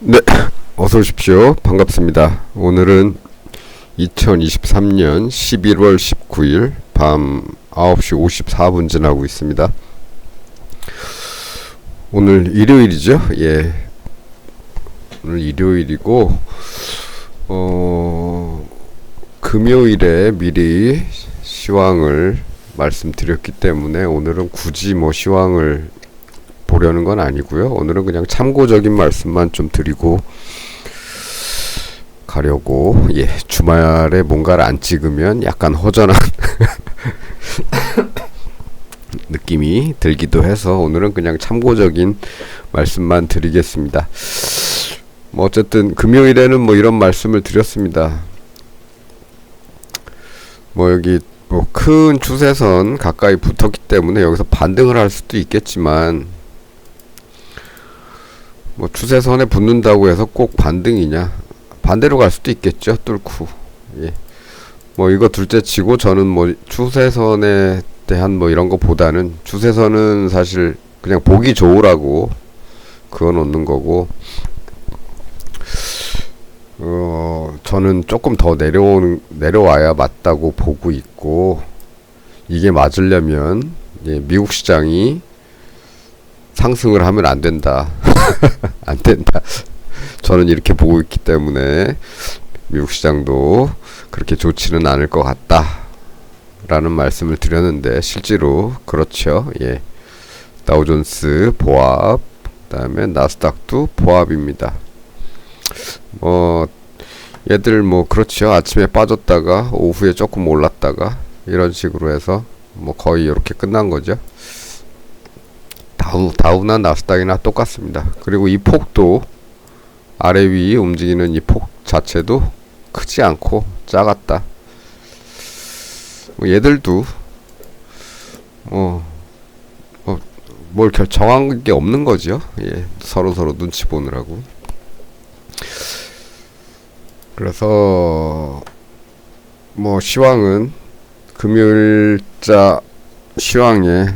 네, 어서 오십시오. 반갑습니다. 오늘은 2023년 11월 19일 밤 9시 54분 지나고 있습니다. 오늘 일요일이죠? 예. 오늘 일요일이고, 금요일에 미리 시황을 말씀드렸기 때문에 오늘은 굳이 뭐 시황을 보려는 건 아니고요. 오늘은 그냥 참고적인 말씀만 좀 드리고 가려고. 예, 주말에 뭔가를 안 찍으면 약간 허전한 느낌이 들기도 해서 오늘은 그냥 참고적인 말씀만 드리겠습니다. 뭐 어쨌든 금요일에는 뭐 이런 말씀을 드렸습니다. 뭐 여기 뭐 큰 추세선 가까이 붙었기 때문에 여기서 반등을 할 수도 있겠지만, 뭐 추세선에 붙는다고 해서 꼭 반등이냐? 반대로 갈 수도 있겠죠. 뚫고. 예. 뭐 이거 둘째 치고 저는 뭐 추세선에 대한 뭐 이런 거보다는 추세선은 사실 그냥 보기 좋으라고 그어 놓는 거고, 저는 조금 더 내려와야 맞다고 보고 있고, 이게 맞으려면 예, 미국 시장이 상승을 하면 안 된다. 안 된다. 저는 이렇게 보고 있기 때문에 미국 시장도 그렇게 좋지는 않을 것 같다 라는 말씀을 드렸는데, 실제로 그렇죠. 예. 다우존스 보합, 그 다음에 나스닥도 보합입니다. 얘들 뭐 그렇죠. 아침에 빠졌다가 오후에 조금 올랐다가 이런 식으로 해서 뭐 거의 이렇게 끝난 거죠. 다우나 나스닥이나 똑같습니다. 그리고 이 폭도 아래 위 움직이는 이 폭 자체도 크지 않고 작았다. 뭐 얘들도 뭘 정한 게 없는 거죠. 예, 서로 눈치 보느라고. 그래서 뭐 시황은 금요일자 시황에서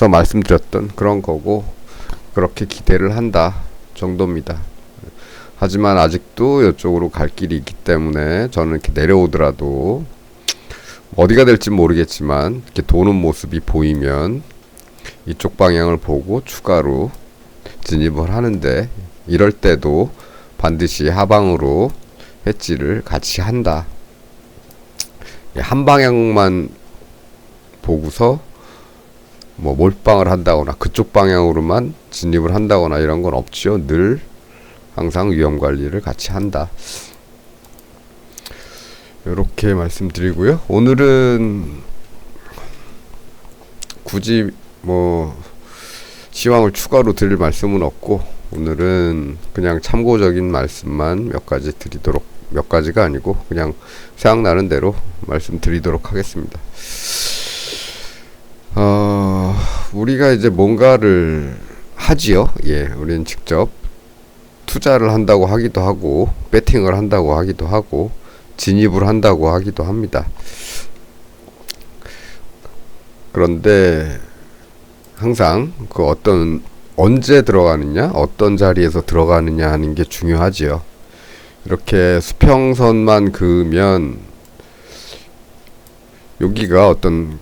말씀드렸던 그런 거고, 그렇게 기대를 한다 정도입니다. 하지만 아직도 이쪽으로 갈 길이 있기 때문에 저는 이렇게 내려오더라도 어디가 될지 모르겠지만 이렇게 도는 모습이 보이면 이쪽 방향을 보고 추가로 진입을 하는데, 이럴 때도 반드시 하방으로 해지를 같이 한다. 한 방향만 보고서 뭐 몰빵을 한다거나 그쪽 방향으로만 진입을 한다거나 이런 건 없죠. 늘 항상 위험 관리를 같이 한다. 이렇게 말씀드리고요. 오늘은 굳이 뭐 시황을 추가로 드릴 말씀은 없고, 오늘은 그냥 참고적인 말씀만 몇 가지가 아니고 그냥 생각나는 대로 말씀드리도록 하겠습니다. 우리가 이제 뭔가를 하지요. 예, 우리는 직접 투자를 한다고 하기도 하고, 배팅을 한다고 하기도 하고, 진입을 한다고 하기도 합니다. 그런데 항상 언제 들어가느냐, 어떤 자리에서 들어가느냐 하는 게 중요하지요. 이렇게 수평선만 그으면 여기가 어떤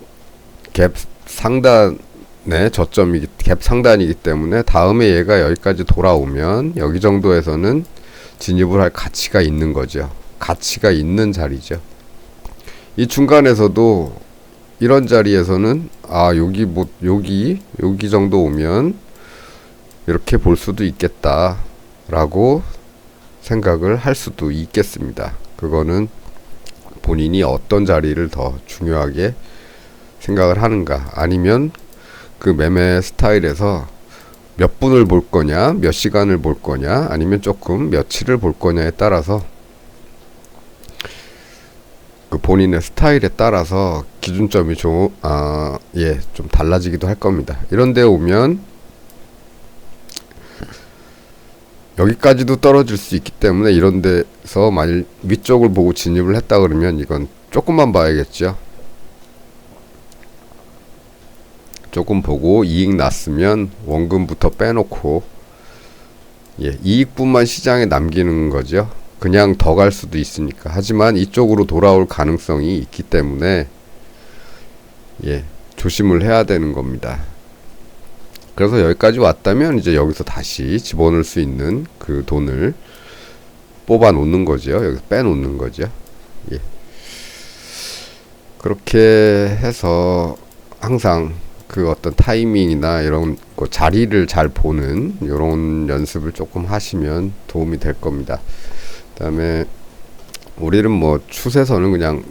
갭 상단의 갭 상단이기 때문에 다음에 얘가 여기까지 돌아오면 여기 정도에서는 진입을 할 가치가 있는 거죠. 가치가 있는 자리죠. 이 중간에서도 이런 자리에서는 여기 정도 오면 이렇게 볼 수도 있겠다 라고 생각을 할 수도 있겠습니다. 그거는 본인이 어떤 자리를 더 중요하게 생각을 하는가, 아니면 그 매매 스타일에서 몇 분을 볼 거냐, 몇 시간을 볼 거냐, 아니면 조금 며칠을 볼 거냐에 따라서, 그 본인의 스타일에 따라서 기준점이 좀 달라지기도 할 겁니다. 이런 데 오면 여기까지도 떨어질 수 있기 때문에, 이런 데서 만일 위쪽을 보고 진입을 했다 그러면 이건 조금만 봐야겠죠. 조금 보고 이익 났으면 원금부터 빼놓고 예, 이익분만 시장에 남기는 거죠. 그냥 더 갈 수도 있으니까. 하지만 이쪽으로 돌아올 가능성이 있기 때문에 예, 조심을 해야 되는 겁니다. 그래서 여기까지 왔다면 이제 여기서 다시 집어넣을 수 있는 그 돈을 뽑아 놓는 거죠. 여기서 빼놓는 거죠. 예. 그렇게 해서 항상 그 어떤 타이밍이나 이런 거 자리를 잘 보는 이런 연습을 조금 하시면 도움이 될 겁니다. 그다음에 우리는 뭐 추세선은 그냥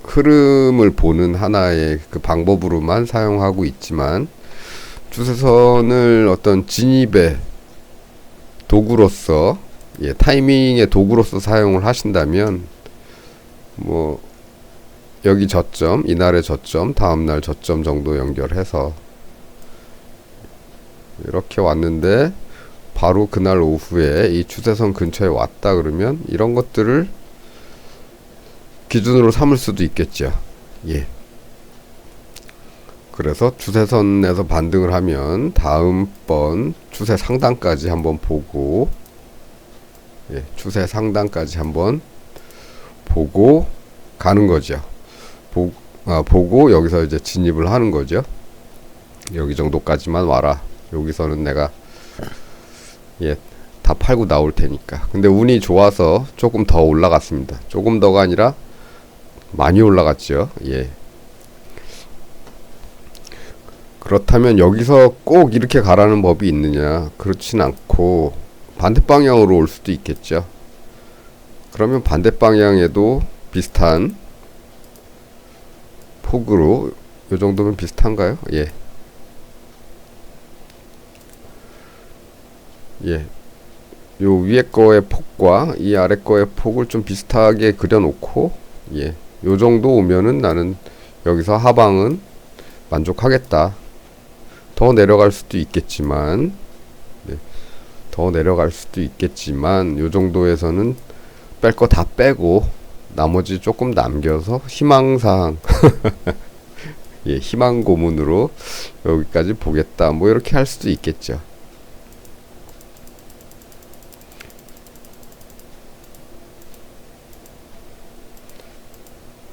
흐름을 보는 하나의 그 방법으로만 사용하고 있지만 추세선을 어떤 진입의 도구로서 예, 타이밍의 도구로서 사용을 하신다면 뭐 여기 저점, 이날의 저점, 다음날 저점 정도 연결해서 이렇게 왔는데 바로 그날 오후에 이 추세선 근처에 왔다 그러면 이런 것들을 기준으로 삼을 수도 있겠죠. 예. 그래서 추세선에서 반등을 하면 다음번 추세 상단까지 한번 보고 예, 추세 상단까지 한번 보고 가는 거죠. 보고 여기서 이제 진입을 하는 거죠. 여기 정도까지만 와라. 여기서는 내가 예, 다 팔고 나올 테니까. 근데 운이 좋아서 조금 더 올라갔습니다. 조금 더가 아니라 많이 올라갔죠. 예. 그렇다면 여기서 꼭 이렇게 가라는 법이 있느냐? 그렇진 않고 반대 방향으로 올 수도 있겠죠. 그러면 반대 방향에도 비슷한 폭으로 요 정도면 비슷한가요? 예. 예. 요 위에 거의 폭과 이 아래 거의 폭을 좀 비슷하게 그려놓고 예. 요 정도 오면은 나는 여기서 하방은 만족하겠다. 더 내려갈 수도 있겠지만 네. 더 내려갈 수도 있겠지만 요 정도에서는 뺄 거 다 빼고 나머지 조금 남겨서 희망사항 예, 희망 고문으로 여기까지 보겠다. 뭐 이렇게 할 수도 있겠죠.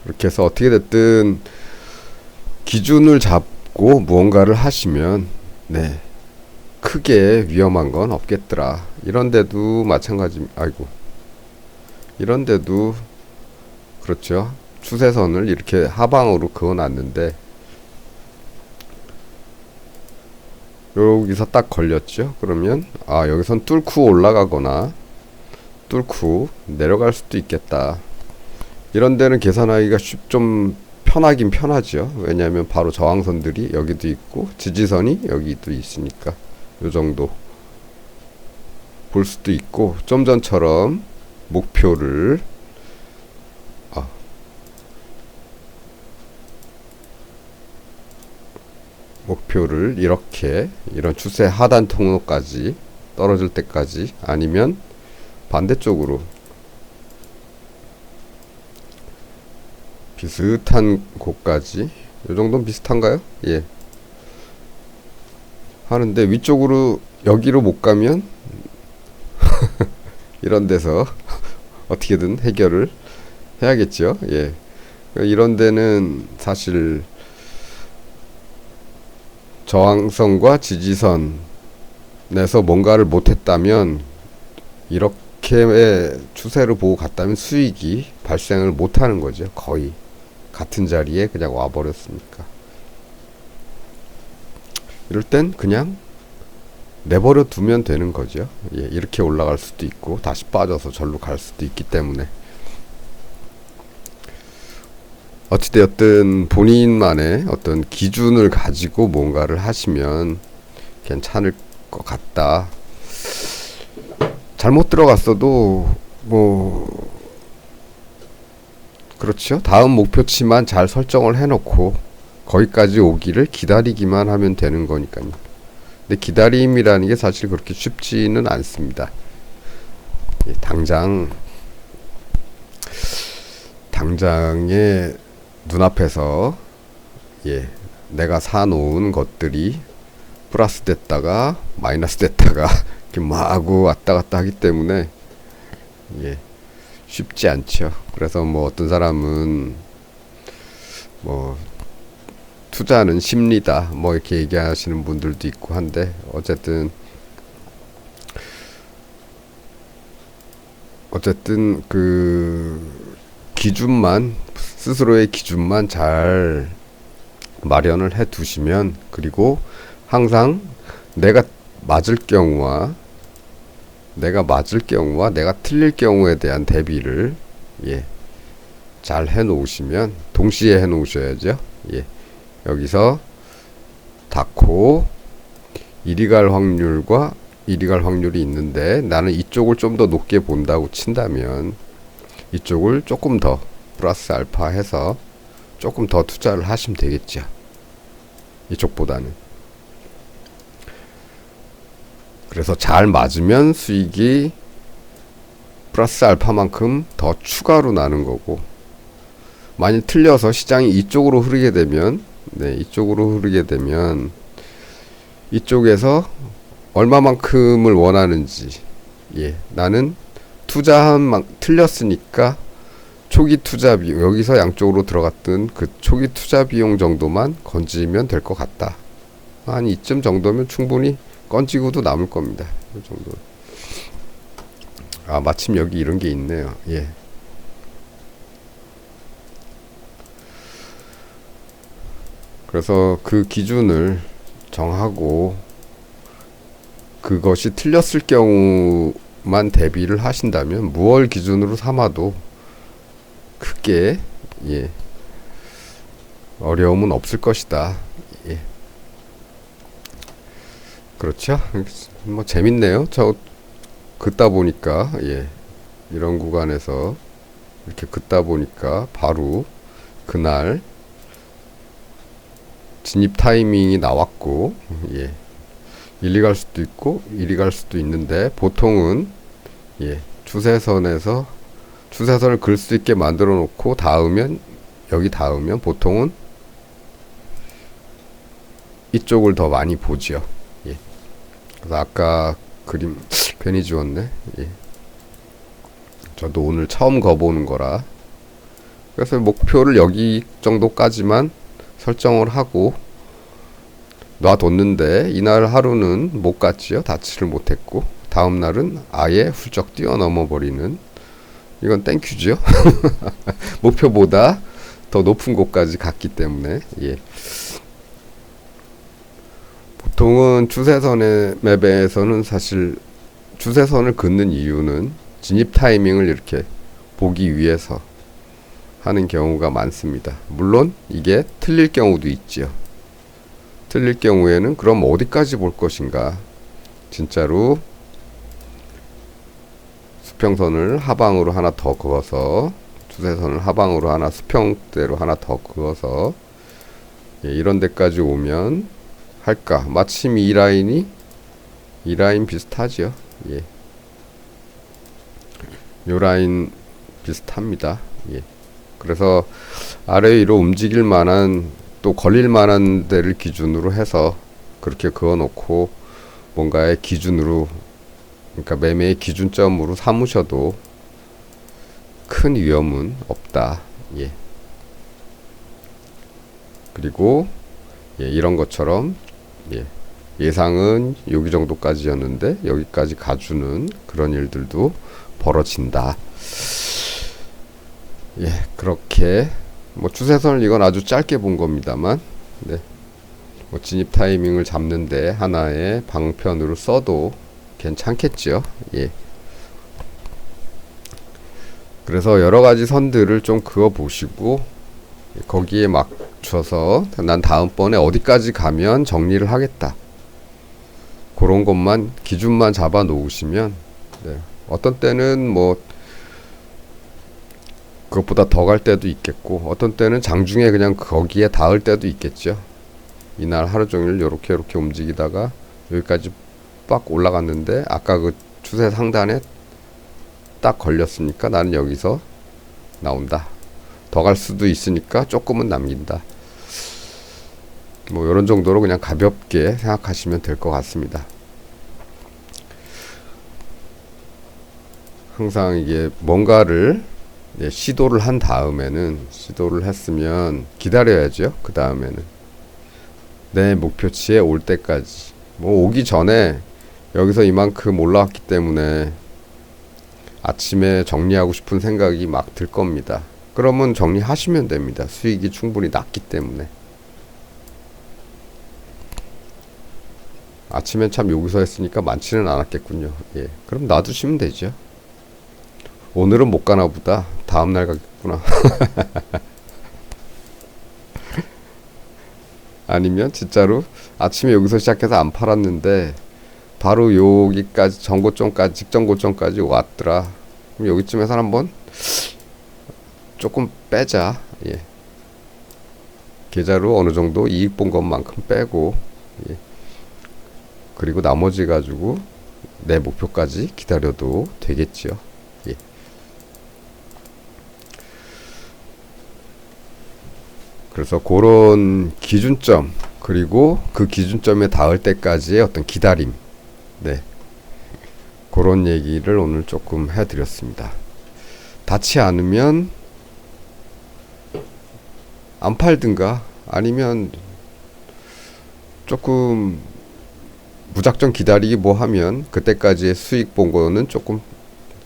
이렇게 해서 어떻게 됐든 기준을 잡고 무언가를 하시면 네, 크게 위험한 건 없겠더라. 이런데도 마찬가지. 아이고. 이런데도 그렇죠. 추세선을 이렇게 하방으로 그어놨는데 여기서 딱 걸렸죠. 그러면 아, 여기선 뚫고 올라가거나 뚫고 내려갈 수도 있겠다. 이런 데는 계산하기가 좀 편하긴 편하죠. 왜냐하면 바로 저항선들이 여기도 있고 지지선이 여기도 있으니까 요 정도 볼 수도 있고 좀 전처럼 목표를 이렇게 이런 추세 하단 통로까지 떨어질 때까지 아니면 반대쪽으로 비슷한 곳까지 요 정도는 비슷한가요? 예. 하는데 위쪽으로 여기로 못 가면 이런 데서 어떻게든 해결을 해야겠죠. 예. 이런 데는 사실 저항선과 지지선에서 뭔가를 못했다면 이렇게 추세를 보고 갔다면 수익이 발생을 못하는 거죠. 거의 같은 자리에 그냥 와버렸으니까. 이럴 땐 그냥 내버려 두면 되는 거죠. 예, 이렇게 올라갈 수도 있고 다시 빠져서 절로 갈 수도 있기 때문에 어찌되었든 본인만의 어떤 기준을 가지고 뭔가를 하시면 괜찮을 것 같다. 잘못 들어갔어도 뭐 그렇죠. 다음 목표치만 잘 설정을 해놓고 거기까지 오기를 기다리기만 하면 되는 거니까요. 근데 기다림이라는 게 사실 그렇게 쉽지는 않습니다. 예, 당장에 눈앞에서 예, 내가 사놓은 것들이 플러스 됐다가 마이너스 됐다가 이렇게 마구 왔다 갔다 하기 때문에 예, 쉽지 않죠. 그래서 뭐 어떤 사람은 뭐 투자는 심리다 뭐 이렇게 얘기하시는 분들도 있고 한데, 어쨌든 그 기준만, 스스로의 기준만 잘 마련을 해 두시면, 그리고 항상 내가 맞을 경우와 내가 틀릴 경우에 대한 대비를 예, 잘 해 놓으시면, 동시에 해 놓으셔야죠. 예. 여기서 닫고 이리 갈 확률이 있는데, 나는 이쪽을 좀 더 높게 본다고 친다면 이쪽을 조금 더 플러스 알파 해서 조금 더 투자를 하시면 되겠죠. 이쪽보다는. 그래서 잘 맞으면 수익이 플러스 알파만큼 더 추가로 나는 거고, 만일 틀려서 시장이 이쪽으로 흐르게 되면 이쪽에서 얼마만큼을 원하는지, 예, 나는 틀렸으니까 초기 투자 비용, 여기서 양쪽으로 들어갔던 그 초기 투자 비용 정도만 건지면 될 것 같다. 한 이쯤 정도면 충분히 건지고도 남을 겁니다. 이 정도. 아, 마침 여기 이런 게 있네요. 예. 그래서 그 기준을 정하고 그것이 틀렸을 경우만 대비를 하신다면 무월 기준으로 삼아도 크게 예, 어려움은 없을 것이다. 예. 그렇죠? 뭐 재밌네요. 저 긋다 보니까 예, 이런 구간에서 이렇게 긋다 보니까 바로 그날 진입 타이밍이 나왔고, 예, 이리 갈 수도 있고 이리 갈 수도 있는데, 보통은 예, 추세선을 그을 수 있게 만들어 놓고 여기 닿으면 보통은 이쪽을 더 많이 보죠. 예. 그래서 아까 그림 괜히 지웠네. 예. 저도 오늘 처음 거보는 거라. 그래서 목표를 여기 정도까지만 설정을 하고 놔뒀는데, 이날 하루는 못 갔지요. 닿지를 못했고, 다음 날은 아예 훌쩍 뛰어넘어 버리는, 이건 땡큐죠. 목표보다 더 높은 곳까지 갔기 때문에. 예. 보통은 추세선의 맵에서는 사실 추세선을 긋는 이유는 진입 타이밍을 이렇게 보기 위해서 하는 경우가 많습니다. 물론 이게 틀릴 경우도 있지요. 틀릴 경우에는 그럼 어디까지 볼 것인가, 진짜로 수평선을 하방으로 하나 더 그어서, 추세선을 하방으로 하나, 수평대로 하나 더 그어서 예, 이런 데까지 오면 할까. 마침 이 라인 비슷하죠. 예. 요 라인 비슷합니다. 예. 그래서 아래 위로 움직일 만한, 또 걸릴 만한 데를 기준으로 해서 그렇게 그어 놓고 뭔가의 기준으로, 그러니까 매매의 기준점으로 삼으셔도 큰 위험은 없다. 예. 그리고 예, 이런 것처럼 예, 예상은 여기 정도까지였는데 여기까지 가주는 그런 일들도 벌어진다. 예, 그렇게 뭐 추세선을 이건 아주 짧게 본 겁니다만, 네, 뭐 진입 타이밍을 잡는데 하나의 방편으로 써도 괜찮겠죠. 예. 그래서 여러 가지 선들을 좀 그어 보시고 거기에 맞춰서 난 다음번에 어디까지 가면 정리를 하겠다, 그런 것만 기준만 잡아 놓으시면 네, 어떤 때는 뭐 그것보다 더 갈 때도 있겠고, 어떤 때는 장중에 그냥 거기에 닿을 때도 있겠죠. 이날 하루 종일 요렇게 움직이다가 여기까지 빡 올라갔는데 아까 그 추세 상단에 딱 걸렸으니까 나는 여기서 나온다. 더 갈 수도 있으니까 조금은 남긴다. 뭐 이런 정도로 그냥 가볍게 생각하시면 될 것 같습니다. 항상 이게 뭔가를 시도를 한 다음에는, 시도를 했으면 기다려야죠. 그 다음에는 내 목표치에 올 때까지, 뭐 오기 전에 여기서 이만큼 올라왔기 때문에 아침에 정리하고 싶은 생각이 막 들 겁니다. 그러면 정리하시면 됩니다. 수익이 충분히 났기 때문에. 아침엔 참 여기서 했으니까 많지는 않았겠군요. 예, 그럼 놔두시면 되죠. 오늘은 못 가나 보다. 다음날 가겠구나. 아니면 진짜로 아침에 여기서 시작해서 안 팔았는데 바로 여기까지 전고점까지, 직전고점까지 왔더라. 그럼 여기쯤에서 한번 조금 빼자. 예. 계좌로 어느 정도 이익 본 것만큼 빼고, 예. 그리고 나머지 가지고 내 목표까지 기다려도 되겠죠. 예. 그래서 그런 기준점, 그리고 그 기준점에 닿을 때까지의 어떤 기다림, 네, 그런 얘기를 오늘 조금 해드렸습니다. 닿지 않으면 안 팔든가, 아니면 조금 무작정 기다리기 뭐 하면 그때까지의 수익 본 거는 조금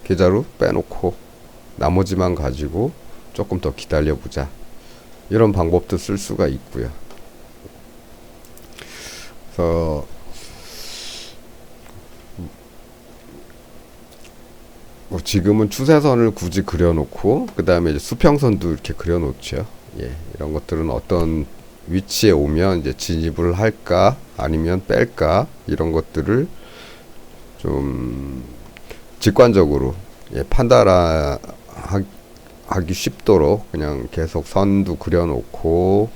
계좌로 빼놓고 나머지만 가지고 조금 더 기다려보자, 이런 방법도 쓸 수가 있고요. 그래서 뭐 지금은 추세선을 굳이 그려놓고 그 다음에 이제 수평선도 이렇게 그려놓죠. 예, 이런 것들은 어떤 위치에 오면 이제 진입을 할까 아니면 뺄까, 이런 것들을 좀 직관적으로, 예, 판단하기 쉽도록 그냥 계속 선도 그려놓고,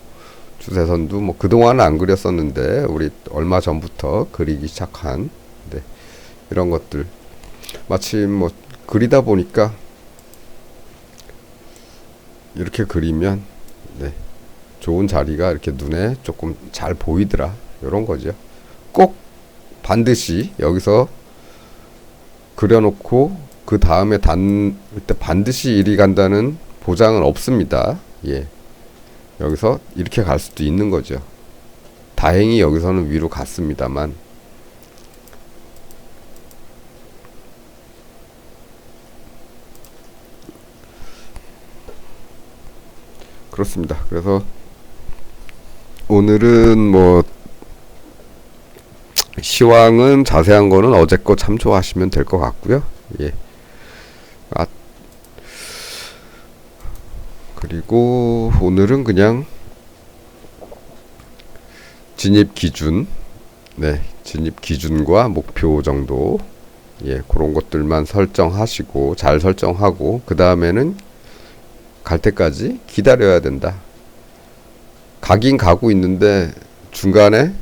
추세선도 뭐 그동안은 안 그렸었는데 우리 얼마 전부터 그리기 시작한, 네, 이런 것들 마침 뭐 그리다 보니까 이렇게 그리면, 네, 좋은 자리가 이렇게 눈에 조금 잘 보이더라, 이런 거죠. 꼭 반드시 여기서 그려놓고 그 다음에 단 때 반드시 이리 간다는 보장은 없습니다. 예, 여기서 이렇게 갈 수도 있는 거죠. 다행히 여기서는 위로 갔습니다만, 그렇습니다. 그래서 오늘은 뭐 시황은 자세한 거는 어제 거 참조하시면 될 것 같고요. 예. 그리고 오늘은 그냥 진입 기준, 네, 진입 기준과 목표 정도, 예, 그런 것들만 설정하시고, 잘 설정하고, 그 다음에는 갈 때까지 기다려야 된다. 가긴 가고 있는데 중간에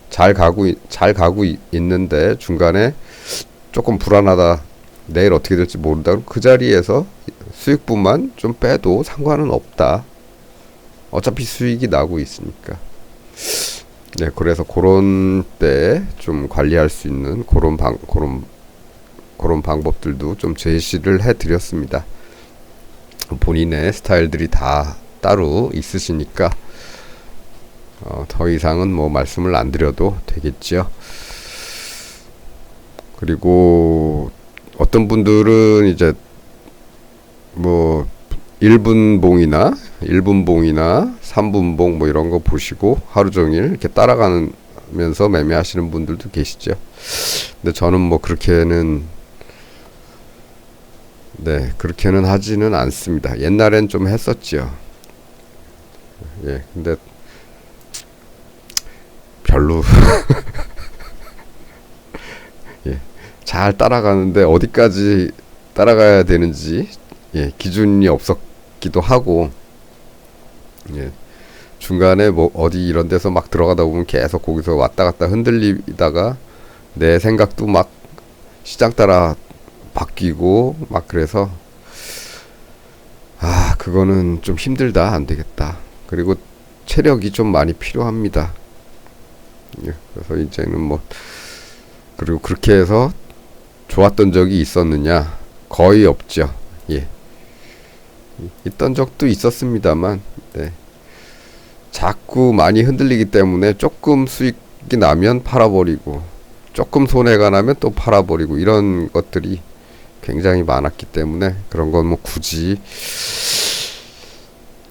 잘 가고 있는데 중간에 조금 불안하다, 내일 어떻게 될지 모른다, 그 자리에서 수익분만 좀 빼도 상관은 없다. 어차피 수익이 나고 있으니까. 네, 그래서 그런 때 좀 관리할 수 있는 그런 방법들도 좀 제시를 해드렸습니다. 본인의 스타일들이 다 따로 있으시니까 더 이상은 뭐 말씀을 안 드려도 되겠지요. 그리고 어떤 분들은 이제 뭐 1분봉이나 3분봉 뭐 이런 거 보시고 하루 종일 이렇게 따라가면서 매매하시는 분들도 계시죠. 근데 저는 뭐 그렇게는 하지는 않습니다. 옛날엔 좀 했었지요. 예, 근데 별로 예, 잘 따라가는데 어디까지 따라가야 되는지, 예, 기준이 없었기도 하고, 예, 중간에 뭐 어디 이런 데서 막 들어가다 보면 계속 거기서 왔다 갔다 흔들리다가 내 생각도 막 시장 따라 바뀌고 막, 그래서 그거는 좀 힘들다, 안 되겠다. 그리고 체력이 좀 많이 필요합니다. 예, 그래서 이제는 뭐, 그리고 그렇게 해서 좋았던 적이 있었느냐, 거의 없죠. 예. 있던 적도 있었습니다만, 네. 자꾸 많이 흔들리기 때문에 조금 수익이 나면 팔아버리고, 조금 손해가 나면 또 팔아버리고, 이런 것들이 굉장히 많았기 때문에, 그런 건 뭐 굳이,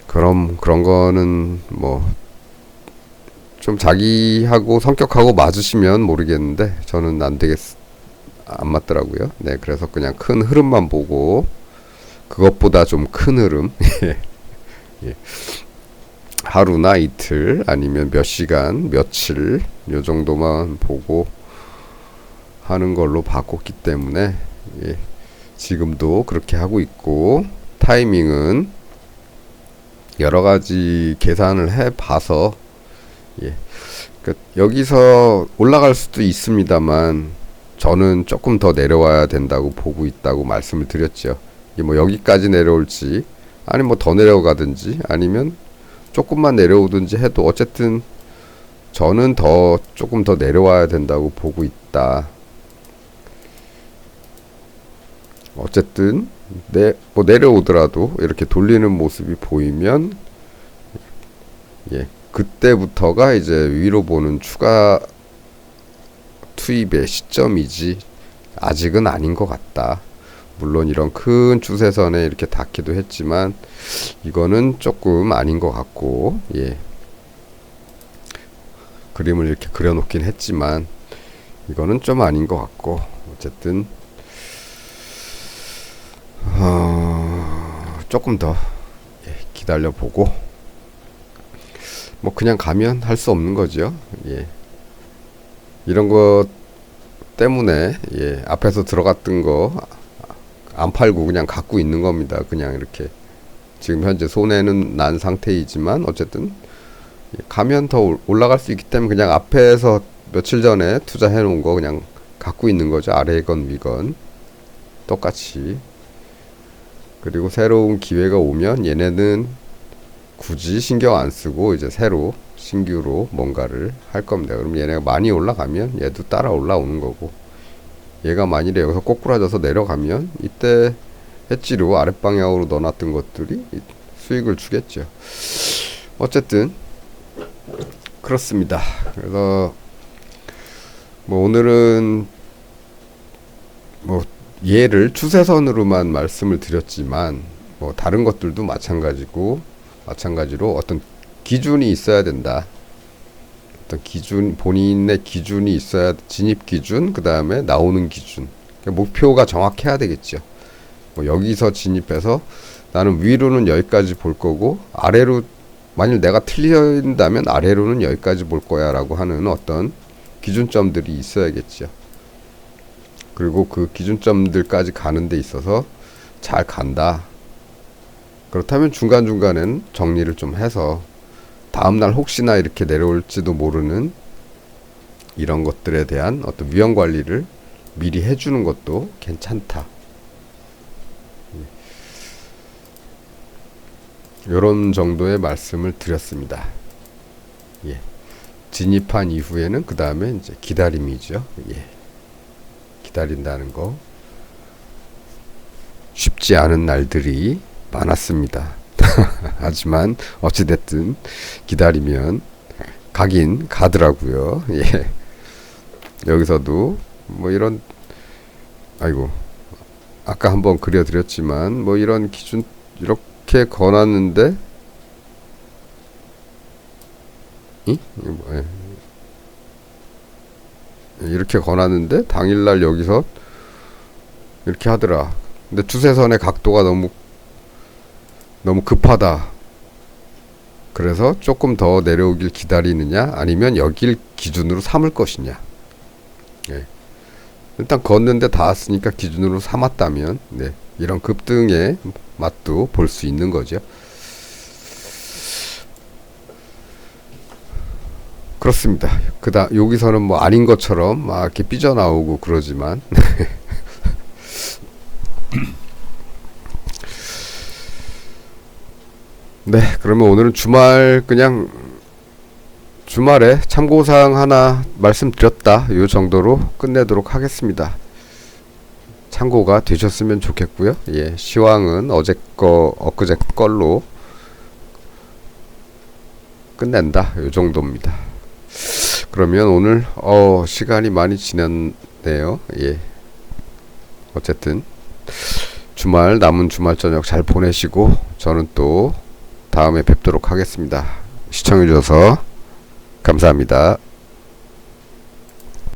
그런 거는 뭐, 좀 자기하고 성격하고 맞으시면 모르겠는데, 저는 안 맞더라고요. 네, 그래서 그냥 큰 흐름만 보고, 그것보다 좀 큰 흐름, 예. 하루나 이틀 아니면 몇 시간, 며칠 요 정도만 보고 하는 걸로 바꿨기 때문에, 예. 지금도 그렇게 하고 있고, 타이밍은 여러 가지 계산을 해 봐서, 예. 여기서 올라갈 수도 있습니다만, 저는 조금 더 내려와야 된다고 보고 있다고 말씀을 드렸죠. 이게 뭐 여기까지 내려올지, 아니 뭐 더 내려가든지, 아니면 조금만 내려오든지 해도 어쨌든 저는 조금 더 내려와야 된다고 보고 있다. 어쨌든 뭐 내려오더라도 이렇게 돌리는 모습이 보이면, 예, 그때부터가 이제 위로 보는 추가 투입의 시점이지 아직은 아닌 것 같다. 물론 이런 큰 추세선에 이렇게 닿기도 했지만 이거는 조금 아닌 것 같고, 예. 그림을 이렇게 그려놓긴 했지만 이거는 좀 아닌 것 같고, 어쨌든 조금 더, 예, 기다려보고, 뭐 그냥 가면 할 수 없는 거죠. 예. 이런 것 때문에, 예, 앞에서 들어갔던 거 안 팔고 그냥 갖고 있는 겁니다. 그냥 이렇게 지금 현재 손해는 난 상태이지만 어쨌든 가면 더 올라갈 수 있기 때문에 그냥 앞에서 며칠 전에 투자해 놓은 거 그냥 갖고 있는 거죠. 아래건 위건 똑같이. 그리고 새로운 기회가 오면 얘네는 굳이 신경 안 쓰고 이제 새로 신규로 뭔가를 할 겁니다. 그럼 얘네가 많이 올라가면 얘도 따라 올라오는 거고, 얘가 만일에 여기서 꼬꾸라져서 내려가면 이때 엣지로 아랫방향으로 넣어놨던 것들이 수익을 주겠죠. 어쨌든 그렇습니다. 그래서 뭐 오늘은 뭐 얘를 추세선으로만 말씀을 드렸지만 뭐 다른 것들도 마찬가지로 어떤 기준이 있어야 된다. 어떤 기준, 본인의 기준이 있어야, 진입 기준, 그 다음에 나오는 기준. 그러니까 목표가 정확해야 되겠죠. 뭐 여기서 진입해서 나는 위로는 여기까지 볼 거고, 아래로, 만일 내가 틀린다면 아래로는 여기까지 볼 거야 라고 하는 어떤 기준점들이 있어야겠죠. 그리고 그 기준점들까지 가는 데 있어서 잘 간다. 그렇다면 중간중간에는 정리를 좀 해서 다음날 혹시나 이렇게 내려올지도 모르는 이런 것들에 대한 어떤 위험 관리를 미리 해주는 것도 괜찮다. 이런 정도의 말씀을 드렸습니다. 예. 진입한 이후에는 그 다음에 이제 기다림이죠. 예. 기다린다는 거. 쉽지 않은 날들이 많았습니다. 하지만 어찌됐든 기다리면 가긴 가더라고요. 예. 여기서도 뭐 이런, 아이고, 아까 한번 그려드렸지만 뭐 이런 기준 이렇게 거놨는데, 이렇게 거놨는데 당일날 여기서 이렇게 하더라. 근데 추세선의 각도가 너무 급하다. 그래서 조금 더 내려오길 기다리느냐, 아니면 여길 기준으로 삼을 것이냐. 예. 일단 걷는데 닿았으니까 기준으로 삼았다면, 네, 이런 급등의 맛도 볼 수 있는 거죠. 그렇습니다. 여기서는 뭐 아닌 것처럼 막 이렇게 삐져나오고 그러지만 네, 그러면 오늘은 주말에 참고사항 하나 말씀드렸다, 요 정도로 끝내도록 하겠습니다. 참고가 되셨으면 좋겠고요. 예, 시황은 어제 거 엊그제 걸로 끝낸다 요 정도입니다. 그러면 오늘 시간이 많이 지났네요. 예, 어쨌든 남은 주말 저녁 잘 보내시고 저는 또 다음에 뵙도록 하겠습니다. 시청해주셔서 감사합니다.